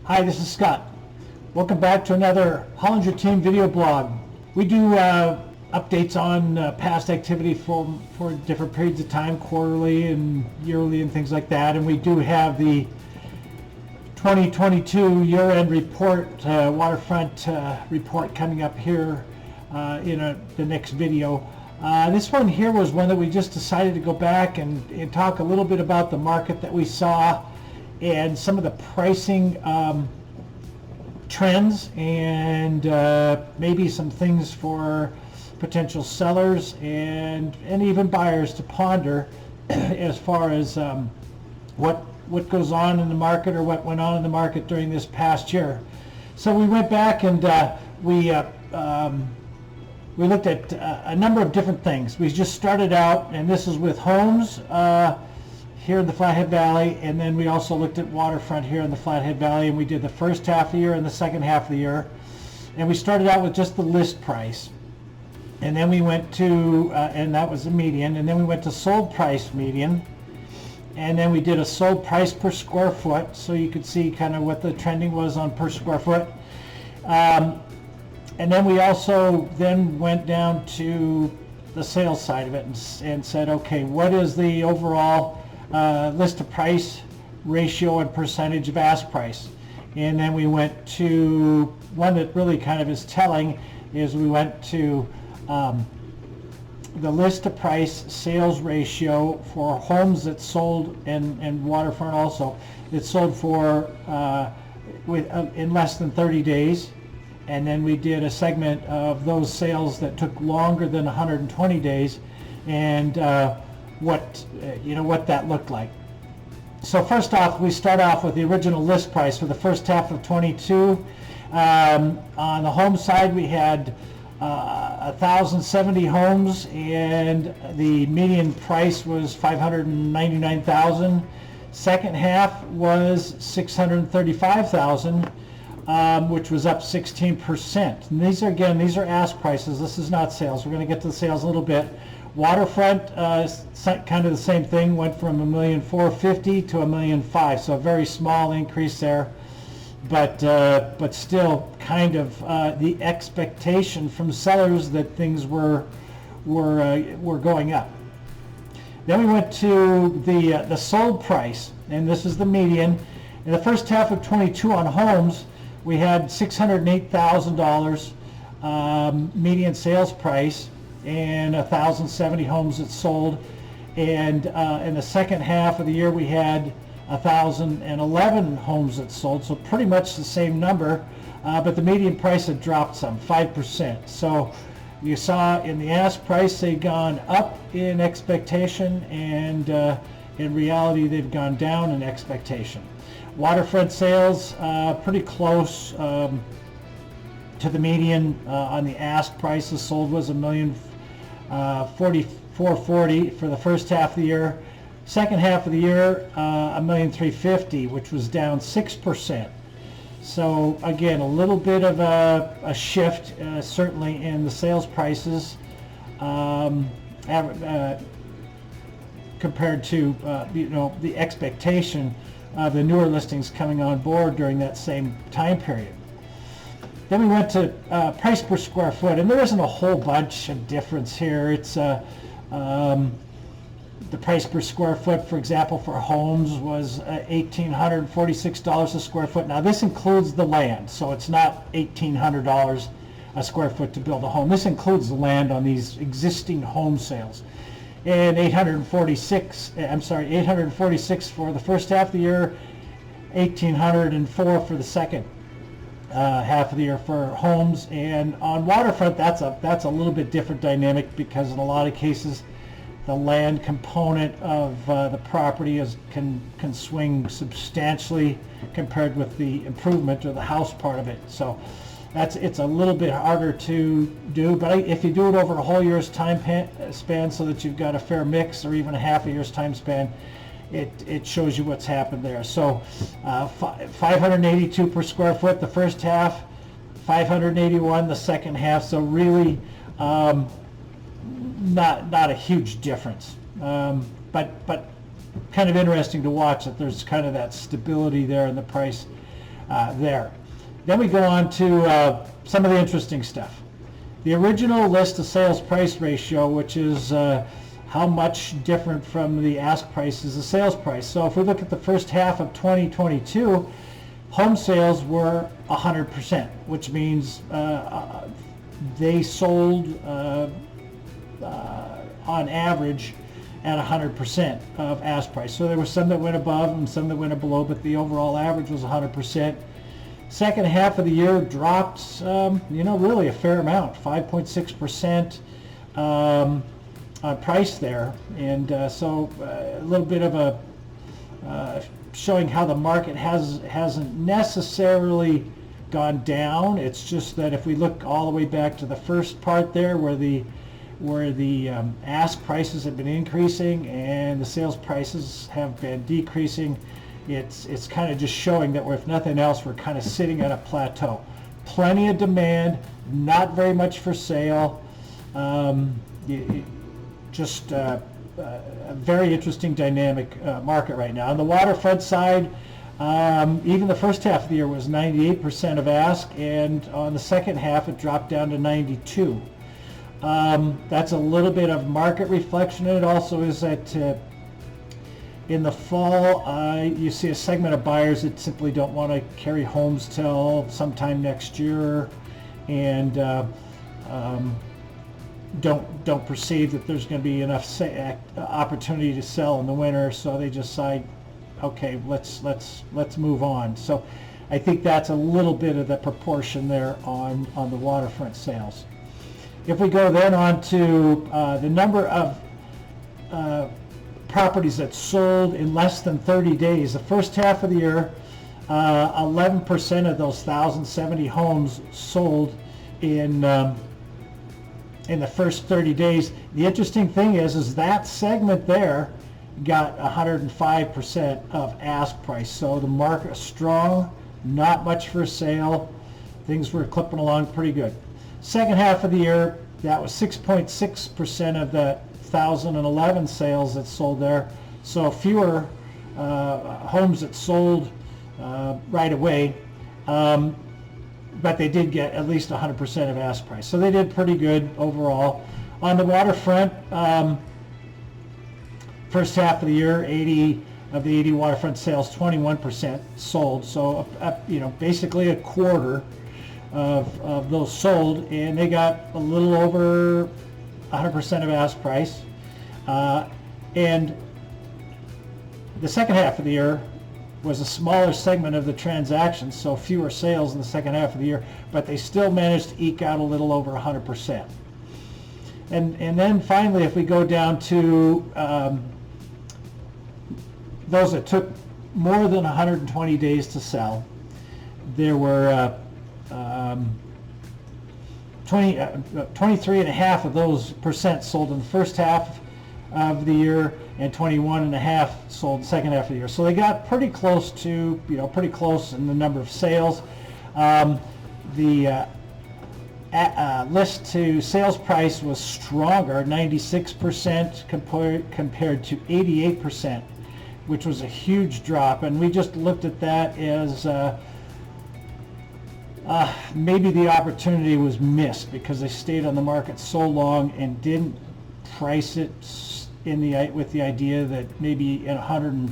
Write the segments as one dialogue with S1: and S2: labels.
S1: Hi, this is Scott. Welcome back to another Hollinger Team video blog. We do updates on past activity for different periods of time, quarterly and yearly and things like that. And we do have the 2022 year-end report, waterfront report coming up here in the next video. This one here was one that we just decided to go back and talk a little bit about the market that we saw and some of the pricing trends and maybe some things for potential sellers and even buyers to ponder as far as what goes on in the market or what went on in the market during this past year. So we went back and we looked at a number of different things. We just started out, and this is with homes here in the Flathead Valley, and then we also looked at waterfront here in the Flathead Valley, and we did the first half of the year and the second half of the year. And we started out with just the list price, and then we went to, and that was the median, and then we went to sold price median, and then we did a sold price per square foot, so you could see kind of what the trending was on per square foot. And then we also then went down to the sales side of it and said, okay, what is the overall list to price ratio and percentage of ask price? And then we went to one that really kind of is telling is we went to the list to price sales ratio for homes that sold and waterfront also that sold for in less than 30 days. And then we did a segment of those sales that took longer than 120 days and what that looked like. So first off, we start off with the original list price for the first half of 22. On the home side, we had 1,070 homes, and the median price was $599,000. Second half was $635,000. Which was up 16%. And these are ask prices. This is not sales. We're going to get to the sales a little bit. Waterfront, kind of the same thing, went from $1,450,000 to $1,500,000. So a very small increase there, but still kind of the expectation from sellers that things were going up. Then we went to the sold price, and this is the median. In the first half of 22 on homes, we had $608,000 median sales price and 1,070 homes that sold. And in the second half of the year, we had 1,011 homes that sold, so pretty much the same number, but the median price had dropped some, 5%. So you saw in the ask price they'd gone up in expectation, and in reality they've gone down in expectation. Waterfront sales pretty close to the median on the ask prices. Sold was $1,440,000 for the first half of the year. Second half of the year, $1,350,000, which was down 6%. So again, a little bit of a shift, certainly in the sales prices compared to the expectation of the newer listings coming on board during that same time period. Then we went to price per square foot, and there isn't a whole bunch of difference here. It's the price per square foot, for example, for homes was $1,846 a square foot. Now this includes the land, so it's not $1,800 a square foot to build a home. This includes the land on these existing home sales. And 846 for the first half of the year, 1,804 for the second half of the year for homes. And on waterfront, that's a little bit different dynamic, because in a lot of cases the land component of the property can swing substantially compared with the improvement or the house part of it. So it's a little bit harder to do, but if you do it over a whole year's time span, so that you've got a fair mix, or even a half a year's time span, it shows you what's happened there. So 582 per square foot the first half, 581 the second half. So really not a huge difference, but kind of interesting to watch that there's kind of that stability there in the price there. Then we go on to some of the interesting stuff. The original list to sales price ratio, which is how much different from the ask price is the sales price. So if we look at the first half of 2022, home sales were 100%, which means they sold on average at 100% of ask price. So there were some that went above and some that went below, but the overall average was 100%. Second half of the year dropped, really a fair amount, 5.6% on price there. And so a little bit of a showing how the market hasn't necessarily gone down. It's just that if we look all the way back to the first part there where the ask prices have been increasing and the sales prices have been decreasing, it's kind of just showing that if nothing else, we're kind of sitting at a plateau. Plenty of demand, not very much for sale. Just a very interesting dynamic market right now. On the waterfront side, even the first half of the year was 98% of ask, and on the second half it dropped down to 92%. That's a little bit of market reflection, and it also is that in the fall, you see a segment of buyers that simply don't want to carry homes till sometime next year, and don't perceive that there's going to be enough opportunity to sell in the winter, so they just decide, okay, let's move on. So I think that's a little bit of the proportion there on the waterfront sales. If we go then on to the number of properties that sold in less than 30 days, the first half of the year, 11% of those 1,070 homes sold in the first 30 days. The interesting thing is that segment there got 105% of ask price. So the market is strong, not much for sale. Things were clipping along pretty good. Second half of the year, that was 6.6% of the 1,011 sales that sold there. So fewer homes that sold right away, but they did get at least 100% of ask price. So they did pretty good overall. On the waterfront, first half of the year, 80 of the 80 waterfront sales, 21% sold. So basically a quarter of those sold, and they got a little over 100% of ask price. And the second half of the year was a smaller segment of the transactions, so fewer sales in the second half of the year, but they still managed to eke out a little over 100%. And then finally, if we go down to those that took more than 120 days to sell, there were 23.5% of those percent sold in the first half of the year, and 21.5% sold the second half of the year. So they got pretty close to, pretty close in the number of sales. The list to sales price was stronger, 96% compared to 88%, which was a huge drop. And we just looked at that as maybe the opportunity was missed because they stayed on the market so long and didn't price it with the idea that maybe at 100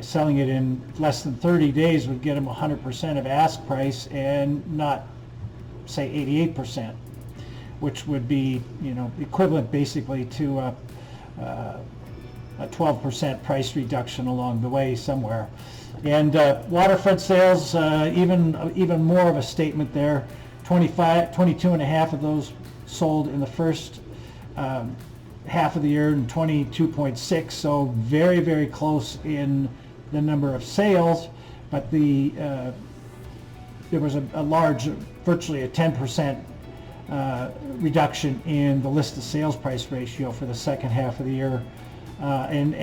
S1: selling it in less than 30 days would get them 100% of ask price and not say 88%, which would be equivalent basically to a 12% price reduction along the way somewhere. And waterfront sales, even more of a statement there. 22.5% of those sold in the first half of the year, and 22.6%. So very, very close in the number of sales, but there was a large, virtually a 10% reduction in the list to sales price ratio for the second half of the year. And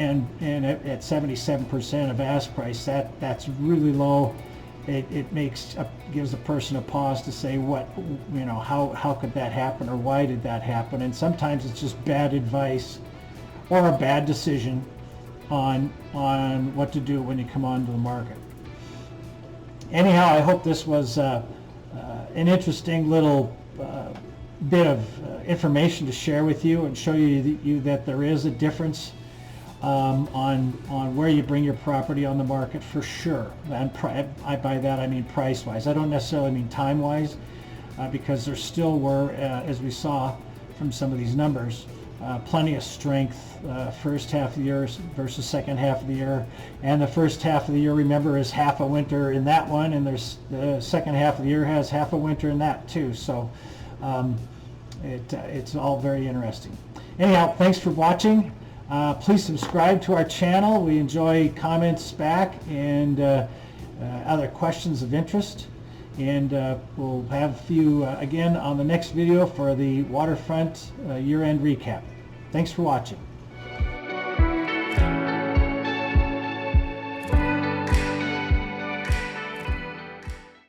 S1: at 77% of ask price, that's really low. It gives a person a pause to say, how could that happen, or why did that happen? And sometimes it's just bad advice or a bad decision on what to do when you come onto the market. Anyhow, I hope this was an interesting little bit of information to share with you and show you that there is a difference on where you bring your property on the market, for sure. And by that I mean price-wise. I don't necessarily mean time-wise, because there still were, as we saw from some of these numbers, plenty of strength first half of the year versus second half of the year. And the first half of the year, remember, is half a winter in that one, and there's the second half of the year has half a winter in that too. So it's all very interesting. Anyhow, thanks for watching. Please subscribe to our channel. We enjoy comments back and other questions of interest. And we'll have you again on the next video for the waterfront year-end recap. Thanks for watching.